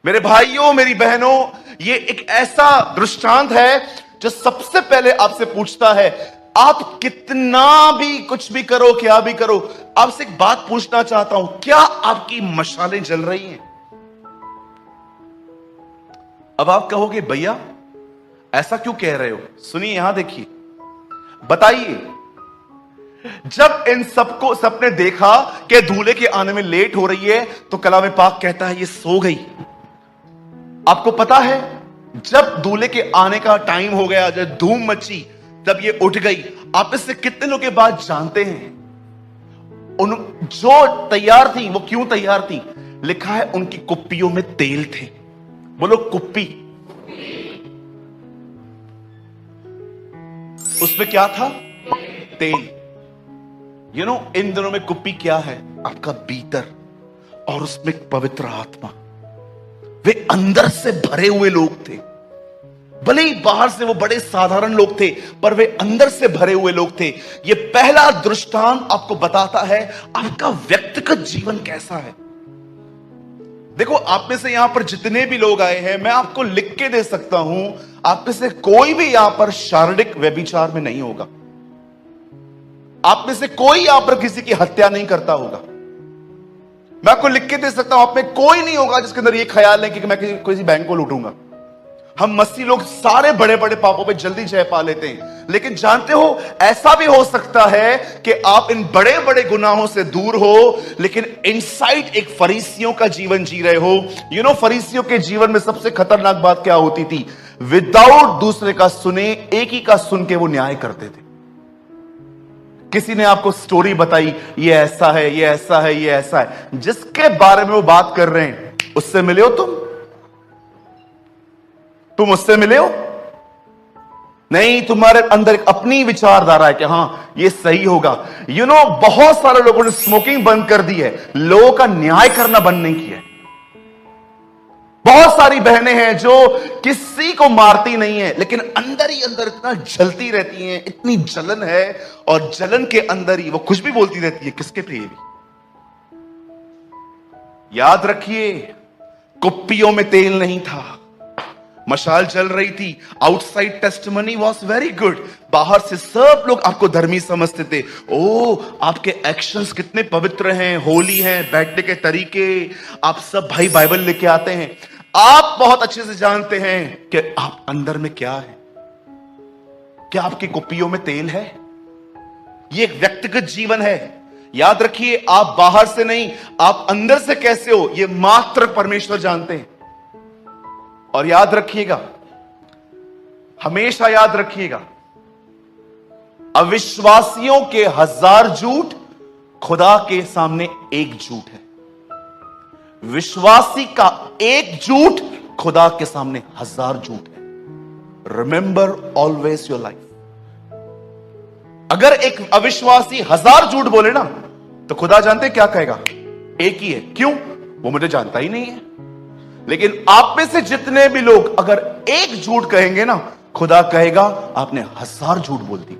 मेरे भाइयों, मेरी बहनों, ये एक ऐसा दृष्टांत है जो सबसे पहले आपसे पूछता है, आप कितना भी कुछ भी करो, क्या भी करो, आपसे एक बात पूछना चाहता हूं, क्या आपकी मशालें जल रही हैं? अब आप कहोगे, भैया ऐसा क्यों कह रहे हो? सुनिए, यहां देखिए, बताइए, जब इन सबने देखा कि दूल्हे के आने में लेट हो रही है, तो कलाम पाक कहता है ये सो गई। आपको पता है, जब दूल्हे के आने का टाइम हो गया, जब धूम मची, तब ये उठ गई। आप इससे कितने लोग के बाद जानते हैं उन जो तैयार थी वो क्यों तैयार थी? लिखा है उनकी कुप्पियों में तेल थे। बोलो कुप्पी। उसमें क्या था? तेल। इन दिनों में कुप्पी क्या है? आपका भीतर, और उसमें पवित्र आत्मा। वे अंदर से भरे हुए लोग थे। भले ही बाहर से वो बड़े साधारण लोग थे, पर वे अंदर से भरे हुए लोग थे। ये पहला दृष्टांत आपको बताता है आपका व्यक्तिगत जीवन कैसा है। देखो, आप में से यहां पर जितने भी लोग आए हैं, मैं आपको लिख के दे सकता हूं, आप में से कोई भी यहां पर शारीरिक व्यभिचार में नहीं होगा। आप में से कोई यहां पर किसी की हत्या नहीं करता होगा। मैं आपको लिख के दे सकता हूं, आप में कोई नहीं होगा जिसके अंदर ये ख्याल है कि मैं किसी बैंक को लूटूंगा। हम मसीह लोग सारे बड़े बड़े पापों पे जल्दी जय पा लेते हैं, लेकिन जानते हो, ऐसा भी हो सकता है कि आप इन बड़े बड़े गुनाहों से दूर हो, लेकिन इनसाइड एक फरीसियों का जीवन जी रहे हो। फरीसियों के जीवन में सबसे खतरनाक बात क्या होती थी? विदाउट दूसरे का सुने, एक ही का सुन के वो न्याय करते थे। किसी ने आपको स्टोरी बताई, ये ऐसा है, ये ऐसा है, ये ऐसा है, जिसके बारे में वो बात कर रहे हैं, उससे मिले हो तुम उससे मिले हो? नहीं, तुम्हारे अंदर एक अपनी विचारधारा है कि हां ये सही होगा। बहुत सारे लोगों ने स्मोकिंग बंद कर दी है, लोगों का न्याय करना बंद नहीं किया है। बहुत सारी बहनें हैं जो किसी को मारती नहीं है, लेकिन अंदर ही अंदर इतना जलती रहती हैं, इतनी जलन है, और जलन के अंदर ही वो कुछ भी बोलती रहती है। किसके लिए भी? याद रखिए, कुप्पियों में तेल नहीं था, मशाल जल रही थी। Outside testimony was very good, बाहर से सब लोग आपको धर्मी समझते थे। ओ, आपके एक्शंस कितने पवित्र हैं, होली हैं, बैठने के तरीके, आप सब भाई बाइबल लेके आते हैं। आप बहुत अच्छे से जानते हैं कि आप अंदर में क्या है। क्या आपकी कुप्पियों में तेल है? ये एक व्यक्तिगत जीवन है। याद रखिए, आप बाहर से नहीं, आप अंदर से कैसे हो, ये मात्र परमेश्वर जानते हैं। और याद रखिएगा, हमेशा याद रखिएगा, अविश्वासियों के 1000 झूठ, खुदा के सामने एक झूठ है। विश्वासी का एक झूठ, खुदा के सामने 1000 झूठ है। Remember always your life. अगर एक अविश्वासी 1000 झूठ बोले ना, तो खुदा जानते क्या कहेगा? एक ही है। क्यों? वो मुझे जानता ही नहीं है। लेकिन आप में से जितने भी लोग अगर एक झूठ कहेंगे ना, खुदा कहेगा आपने 1000 झूठ बोल दी।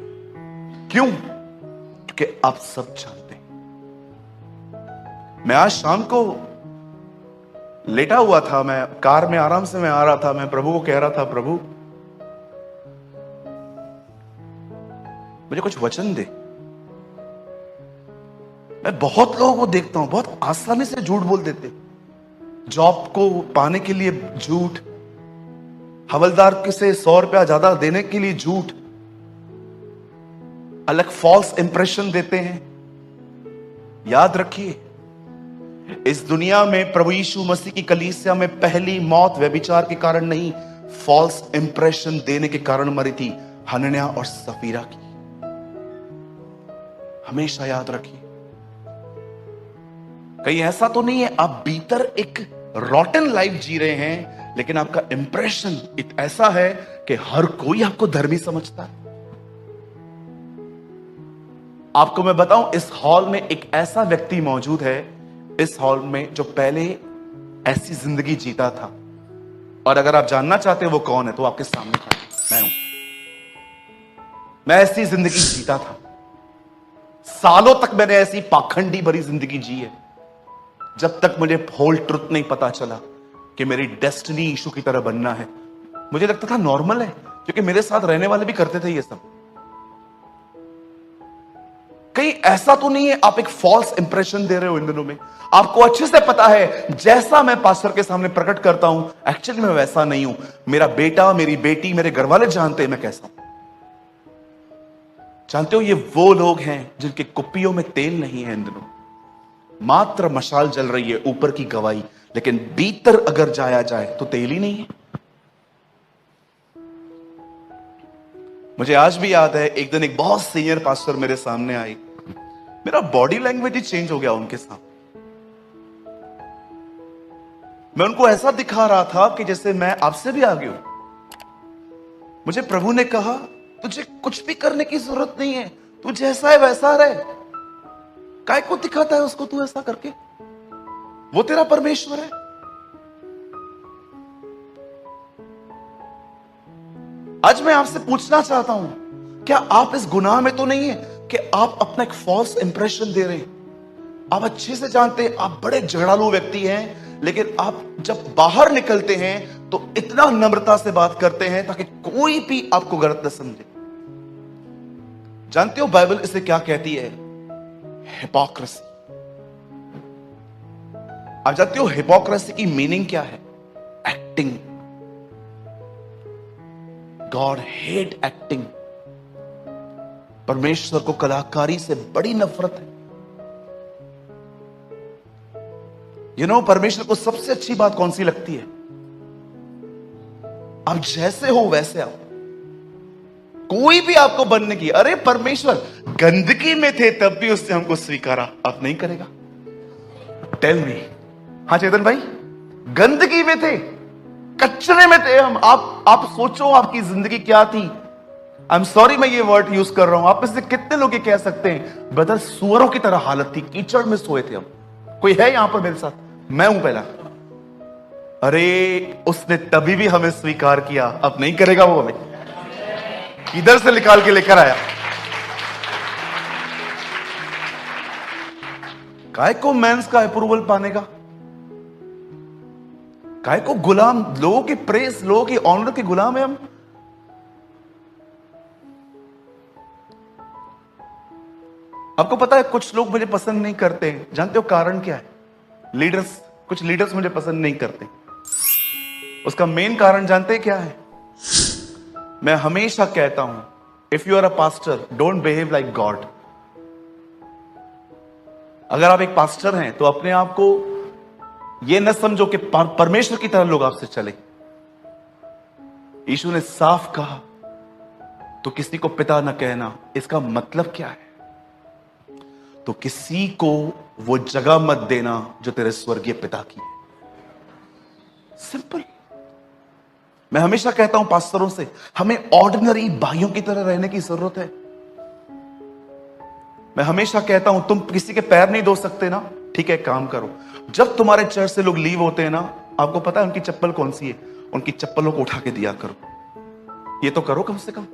क्यों? क्योंकि आप सब जानते हैं। मैं आज शाम को लेटा हुआ था, मैं कार में आराम से मैं आ रहा था, मैं प्रभु को कह रहा था, प्रभु मुझे कुछ वचन दे। मैं बहुत लोगों को देखता हूं, बहुत आसानी से झूठ बोल देते। जॉब को पाने के लिए झूठ, हवलदार के से 100 रुपया ज्यादा देने के लिए झूठ, अलग फॉल्स इंप्रेशन देते हैं। याद रखिए, इस दुनिया में प्रभु यीशु मसीह की कलीसिया में पहली मौत व्यभिचार के कारण नहीं, फॉल्स इंप्रेशन देने के कारण मरी थी, हनन्याह और सफीरा की। हमेशा याद रखिए, कहीं ऐसा तो नहीं है आप भीतर एक रॉटन लाइफ जी रहे हैं, लेकिन आपका इंप्रेशन ऐसा है कि हर कोई आपको धर्मी समझता है। आपको मैं बताऊं, इस हॉल में एक ऐसा व्यक्ति मौजूद है, इस हॉल में, जो पहले ऐसी जिंदगी जीता था। और अगर आप जानना चाहते हैं वो कौन है, तो आपके सामने खड़ा मैं हूं। मैं ऐसी जिंदगी जीता था, सालों तक मैंने ऐसी पाखंडी भरी जिंदगी जी है, जब तक मुझे होल ट्रुथ नहीं पता चला कि मेरी डेस्टिनी यीशु की तरह बनना है। मुझे लगता था नॉर्मल है, क्योंकि मेरे साथ रहने वाले भी करते थे ये सब। कहीं ऐसा तो नहीं है आप एक फॉल्स इंप्रेशन दे रहे हो इन दिनों में? आपको अच्छे से पता है जैसा मैं पास्टर के सामने प्रकट करता हूं, एक्चुअली मैं वैसा नहीं हूं। मेरा बेटा, मेरी बेटी, मेरे घर वाले जानते हैं मैं कैसा हूं। जानते हो, ये वो लोग हैं जिनके कुप्पियों में तेल नहीं है इन दिनों। मात्र मशाल जल रही है, ऊपर की गवाही, लेकिन भीतर अगर जाया जाए तो तेल ही नहीं है। मुझे आज भी याद है, एक दिन एक बहुत सीनियर पास्टर मेरे सामने आई। मेरा बॉडी लैंग्वेज ही चेंज हो गया उनके साथ। मैं उनको ऐसा दिखा रहा था कि जैसे मैं आपसे भी आगे हूं। मुझे प्रभु ने कहा, तुझे कुछ भी करने की जरूरत नहीं है, तू जैसा है वैसा रहे। काय को दिखाता है उसको तू ऐसा करके? वो तेरा परमेश्वर है। आज मैं आपसे पूछना चाहता हूं, क्या आप इस गुनाह में तो नहीं है कि आप अपना एक फॉल्स इंप्रेशन दे रहे हैं? आप अच्छे से जानते हैं आप बड़े झगड़ालू व्यक्ति हैं, लेकिन आप जब बाहर निकलते हैं तो इतना नम्रता से बात करते हैं ताकि कोई भी आपको गलत न समझे। जानते हो बाइबल इसे क्या कहती है? हिपोक्रेसी। आप जानते हो हिपोक्रेसी की मीनिंग क्या है? एक्टिंग। God hate acting. परमेश्वर को कलाकारी से बड़ी नफरत है। परमेश्वर को सबसे अच्छी बात कौन सी लगती है? आप जैसे हो वैसे आओ। कोई भी आपको बनने की, अरे परमेश्वर गंदगी में थे तब भी उसने हमको स्वीकारा, अब नहीं करेगा? Tell me. हाँ चेतन भाई, गंदगी में थे, कचरे में थे हम। आप सोचो आपकी जिंदगी क्या थी। आई एम सॉरी मैं ये वर्ड यूज कर रहा हूं। आप में से कितने लोग ये कह सकते हैं, ब्रदर सुअरों की तरह हालत थी, कीचड़ में सोए थे हम। कोई है यहां पर मेरे साथ? मैं हूं पहला। अरे उसने तभी भी हमें स्वीकार किया, अब नहीं करेगा वो हमें? इधर से निकाल के लेकर आया। काय को मेंस का अप्रूवल पाने का? काय को गुलाम, लोगों की प्रेस, लोगों की ऑनर के गुलाम है हम। आपको पता है कुछ लोग मुझे पसंद नहीं करते हैं। जानते हो कारण क्या है? लीडर्स, कुछ लीडर्स मुझे पसंद नहीं करते। उसका मेन कारण जानते हैं क्या है? मैं हमेशा कहता हूं, if you are a pastor don't behave like God. अगर आप एक पास्टर हैं तो अपने आप को यह न समझो कि परमेश्वर की तरह लोग आपसे चले। यीशु ने साफ कहा, तो किसी को पिता न कहना। इसका मतलब क्या है? तो किसी को वो जगह मत देना जो तेरे स्वर्गीय पिता की है। सिंपल। मैं हमेशा कहता हूं पास्टरों से, हमें ऑर्डिनरी भाइयों की तरह रहने की जरूरत है। मैं हमेशा कहता हूं तुम किसी के पैर नहीं धो सकते ना, ठीक है काम करो। जब तुम्हारे चर्च से लोग लीव होते हैं ना, आपको पता है उनकी चप्पल कौन सी है? उनकी चप्पलों को उठा के दिया करो। ये तो करो कम से कम।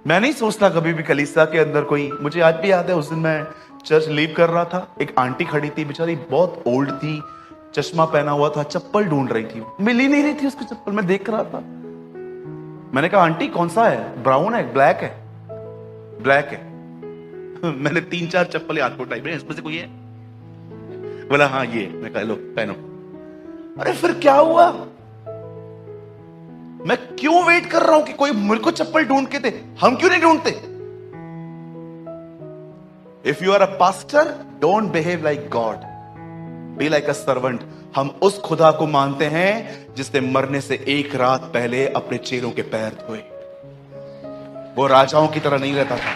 मैं नहीं सोचता कभी भी कलीसिया के अंदर कोई, मुझे आज भी याद है उस दिन मैं चर्च लीव कर रहा था, एक आंटी खड़ी थी, बेचारी बहुत ओल्ड थी, चश्मा पहना हुआ था, चप्पल ढूंढ रही थी, मिल ही नहीं रही थी उसकी चप्पल। मैं देख रहा था, मैंने कहा आंटी कौन सा है, ब्राउन है ब्लैक है? ब्लैक है। मैंने 3-4 चप्पल हाथ को उठाई, इसमें से कोई है? बोला हाँ ये। मैं कहा लो पहनो। अरे फिर क्या हुआ? मैं क्यों वेट कर रहा हूं कि कोई मेरे को चप्पल ढूंढ के दे? हम क्यों नहीं ढूंढते? If you are a pastor don't behave like God, be like a servant. हम उस खुदा को मानते हैं जिसने मरने से एक रात पहले अपने चेलों के पैर धोए। वो राजाओं की तरह नहीं रहता था।